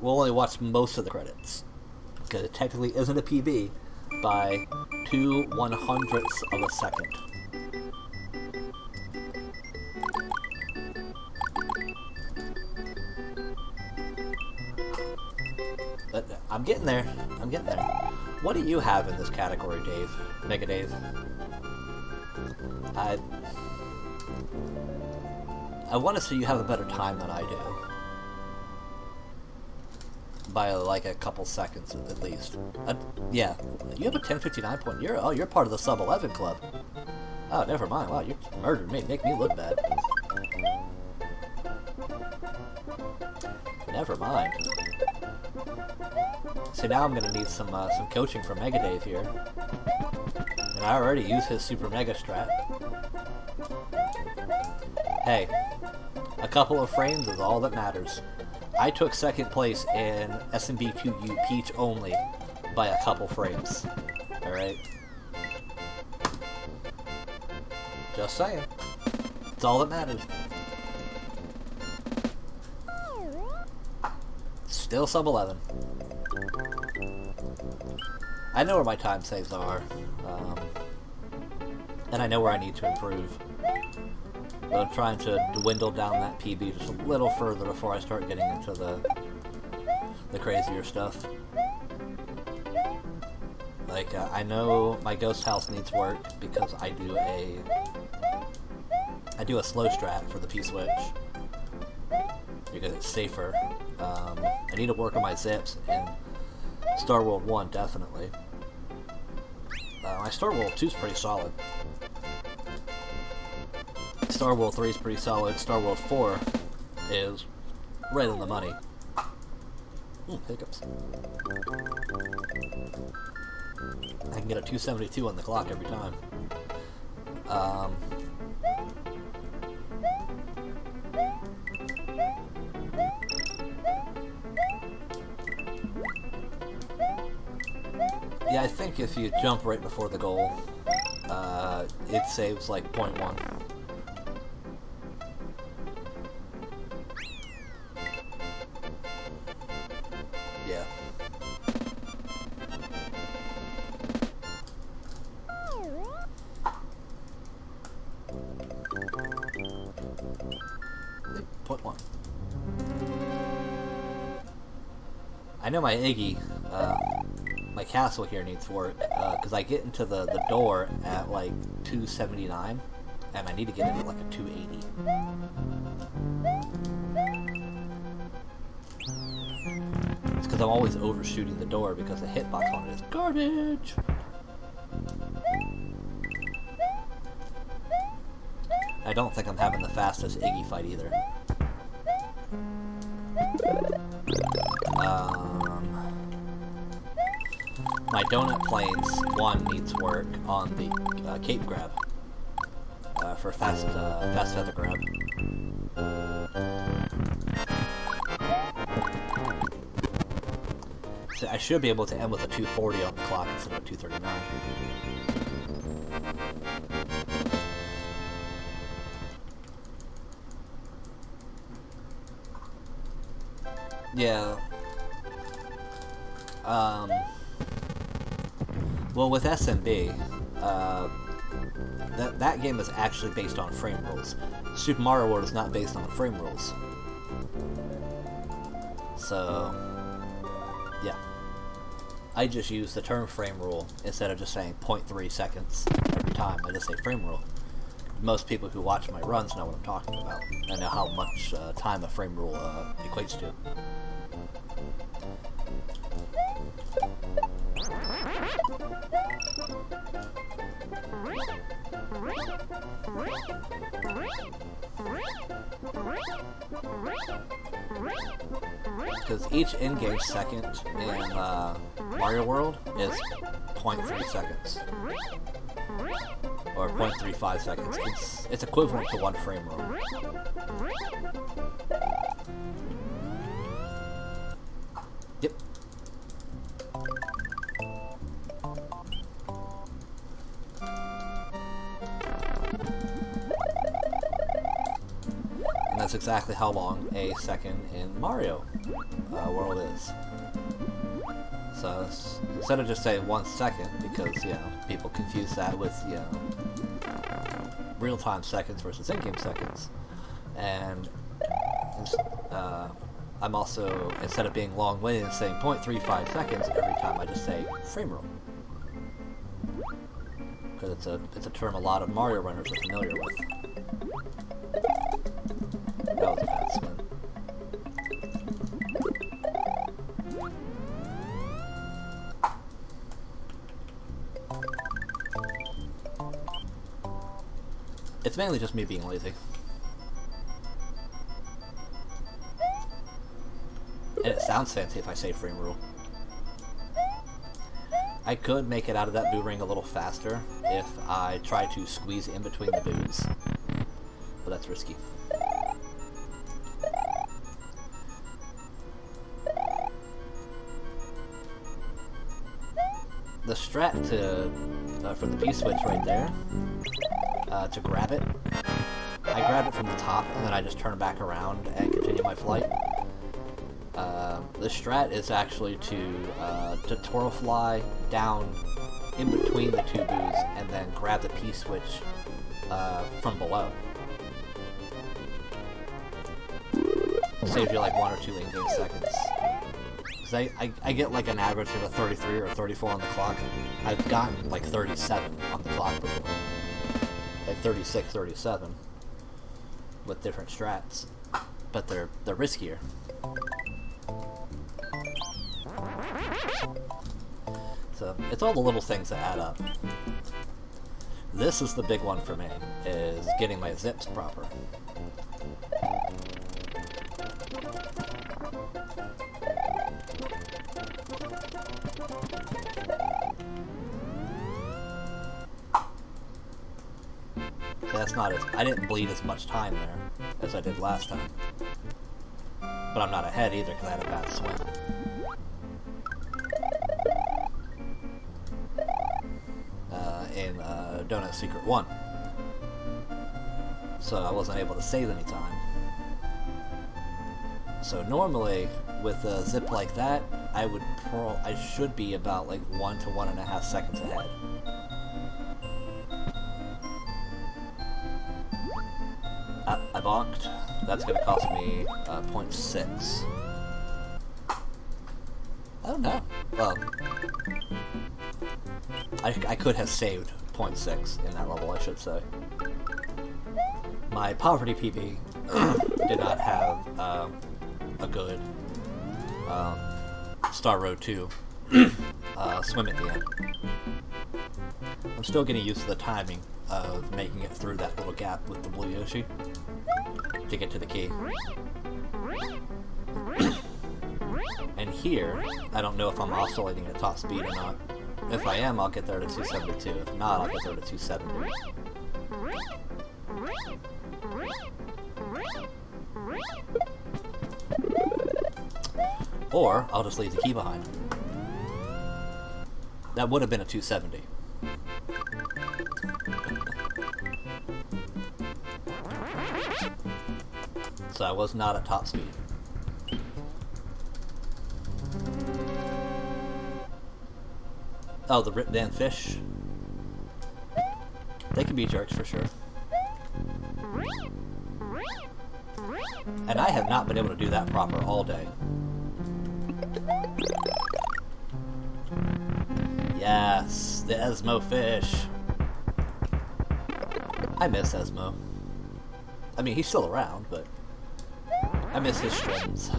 we'll only watch most of the credits. Because it technically isn't a PB by 2/100ths of a second. But I'm getting there. I'm getting there. What do you have in this category, Dave? Mega Dave? I want to say you have a better time than I do. By like a couple seconds at least. Yeah, you have a 10:59 point. You're part of the sub 11 club. Oh, never mind. Wow, you murdered me. Make me look bad. Never mind. So now I'm gonna need some coaching from Mega Dave here. And I already use his Super Mega Strat. Hey, a couple of frames is all that matters. I took second place in SMB2U Peach only by a couple frames. Alright? Just saying. It's all that matters. Still sub 11. I know where my time saves are. And I know where I need to improve. But I'm trying to dwindle down that PB just a little further before I start getting into the crazier stuff. Like, I know my ghost house needs work because I do a slow strat for the P-switch. Because it's safer. I need to work on my zips, and Star World 1, definitely. My Star World 2 is pretty solid. Star World 3 is pretty solid. Star World 4 is right on the money. Hiccups. I can get a 272 on the clock every time. Yeah, I think if you jump right before the goal, it saves like 0.1. Yeah. Point one. I know my Iggy, my castle here needs work, because I get into the door at like 279, and I need to get into like a 280. It's because I'm always overshooting the door because the hitbox on it is garbage. I don't think I'm having the fastest Iggy fight either. My Donut Plains 1 needs work on the Cape Grab for fast feather grab. So I should be able to end with a 240 on the clock instead of 239. Yeah. Well, with SMB, that game is actually based on frame rules. Super Mario World is not based on frame rules. So, yeah. I just use the term frame rule instead of just saying 0.3 seconds every time. I just say frame rule. Most people who watch my runs know what I'm talking about. I know how much time a frame rule equates to. Because each in-game second in Mario World is 0.3 seconds. Or 0.35 seconds. It's equivalent to one frame rule. Yep. that's exactly how long a second in Mario World is. So instead of just saying 1 second, because, you know, people confuse that with, you know, real-time seconds versus in-game seconds. And I'm also, instead of being long-winded and saying 0.35 seconds every time, I just say frame roll. Because it's a term a lot of Mario runners are familiar with. That was a bad swing. It's mainly just me being lazy. And it sounds fancy if I say frame rule. I could make it out of that boo ring a little faster if I try to squeeze in between the boos, but that's risky. The strat for the P-switch right there, to grab it, I grab it from the top and then I just turn back around and continue my flight. The strat is actually to twirl fly down in between the two boos and then grab the P-switch from below. Saves you like 1 or 2 in-game seconds. Because I get like an average of a 33 or 34 on the clock. I've gotten like 37 on the clock before. Like 36, 37 with different strats. But they're riskier. So it's all the little things that add up. This is the big one for me, is getting my zips proper. That's not as, I didn't bleed as much time there as I did last time. But I'm not ahead either because I had a bad swing. In Donut Secret 1. So I wasn't able to save any time. So normally, with a zip like that, I should be about like 1 to 1.5 seconds ahead. I bonked. That's going to cost me 0.6. I don't know. Well, I could have saved 0.6 in that level, I should say. My poverty PB did not have a good Star Road 2 swim at the end. I'm still getting used to the timing of making it through that little gap with the blue Yoshi to get to the key. And here, I don't know if I'm oscillating at top speed or not. If I am, I'll get there to 272. If not, I'll get there to 270. Or, I'll just leave the key behind. That would have been a 270. So I was not at top speed. Oh, the Rip Van Fish. They can be jerks for sure. And I have not been able to do that proper all day. Yes, the Esmo fish. I miss Esmo. I mean, he's still around, but I miss his strings.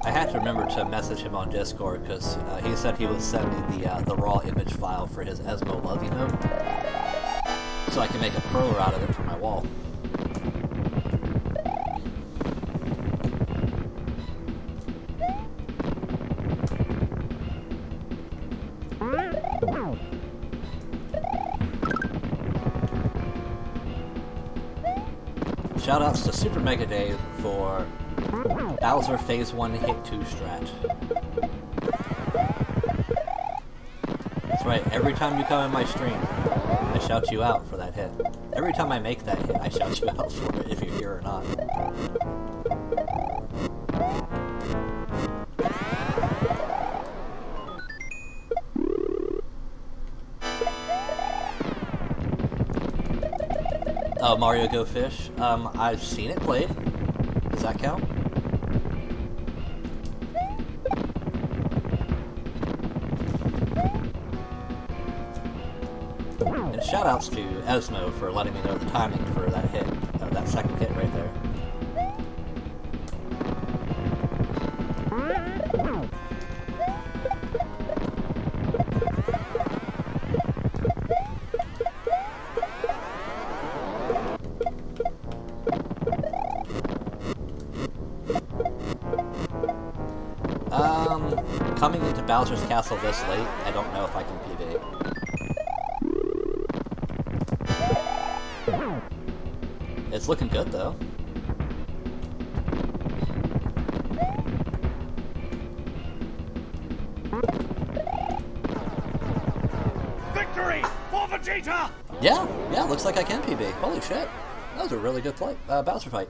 I had to remember to message him on Discord because he said he would send me the raw image file for his Esmo love emote, so I can make a perler out of it for my wall. Shoutouts to Super Mega Dave for Bowser Phase 1 Hit 2 strat. That's right, every time you come in my stream, I shout you out for that hit. Every time I make that hit, I shout you out for it, if you're here or not. Oh, Mario Go Fish. I've seen it played. Does that count? And shoutouts to Esmo for letting me know the timing for that hit, that second hit right there. Coming into Bowser's Castle this late, I don't know if I can PB. It's looking good, though. Victory for Vegeta! Yeah, looks like I can PB. Holy shit. That was a really good fight, Bowser fight.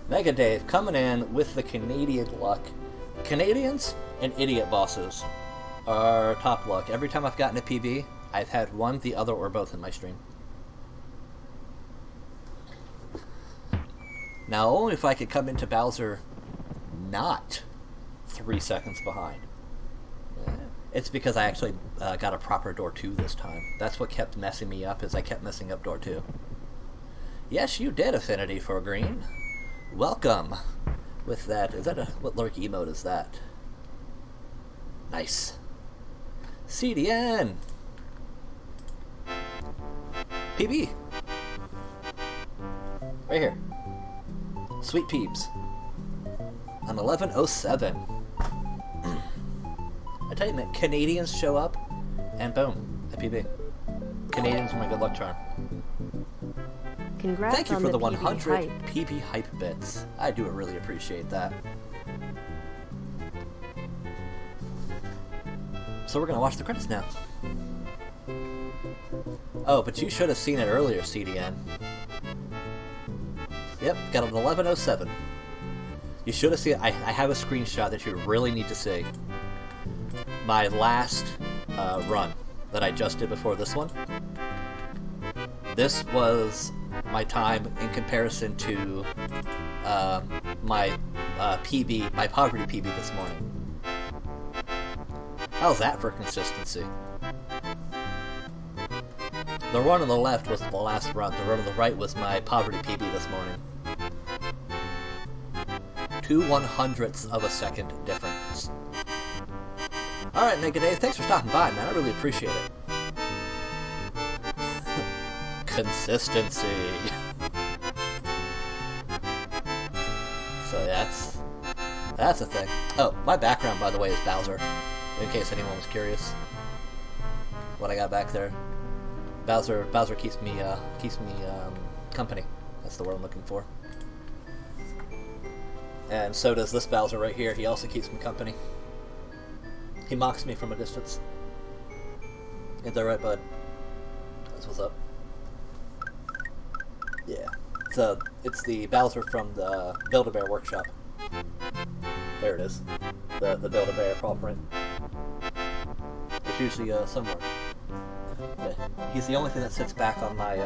Mega Dave coming in with the Canadian luck. Canadians and idiot bosses are top luck. Every time I've gotten a PB, I've had one, the other, or both in my stream. Now, only if I could come into Bowser not 3 seconds behind. It's because I actually got a proper door 2 this time. That's what kept messing me up, is I kept messing up door 2. Yes, you did, Affinity for Green. Welcome with that. Is that what lurk emote is that? Nice. CDN. PB. Right here. Sweet peeps. On 1107. I tell you, man, Canadians show up, and boom, a PB. Canadians are my good luck charm. Congrats. Thank you for the 100 hype. PB hype bits. I do really appreciate that. So we're gonna watch the credits now. Oh, but you should have seen it earlier, CDN. Yep, got an 1107. You should have seen it. I have a screenshot that you really need to see. My last run that I just did before this one. This was my time in comparison to my PB, my poverty PB this morning. How's that for consistency? The run on the left was the last run. The run on the right was my poverty PB this morning. 2/100ths of a second difference. Alright, Mega Dave, thanks for stopping by, man. I really appreciate it. Consistency. So that's a thing. Oh, my background, by the way, is Bowser. In case anyone was curious, what I got back there. Bowser keeps me company. That's the word I'm looking for. And so does this Bowser right here. He also keeps me company. He mocks me from a distance. Ain't that right, bud? That's what's up. Yeah. So it's the Bowser from the Build-A-Bear workshop. There it is. The Build-A-Bear paw print. It's usually somewhere. Yeah. He's the only thing that sits back on my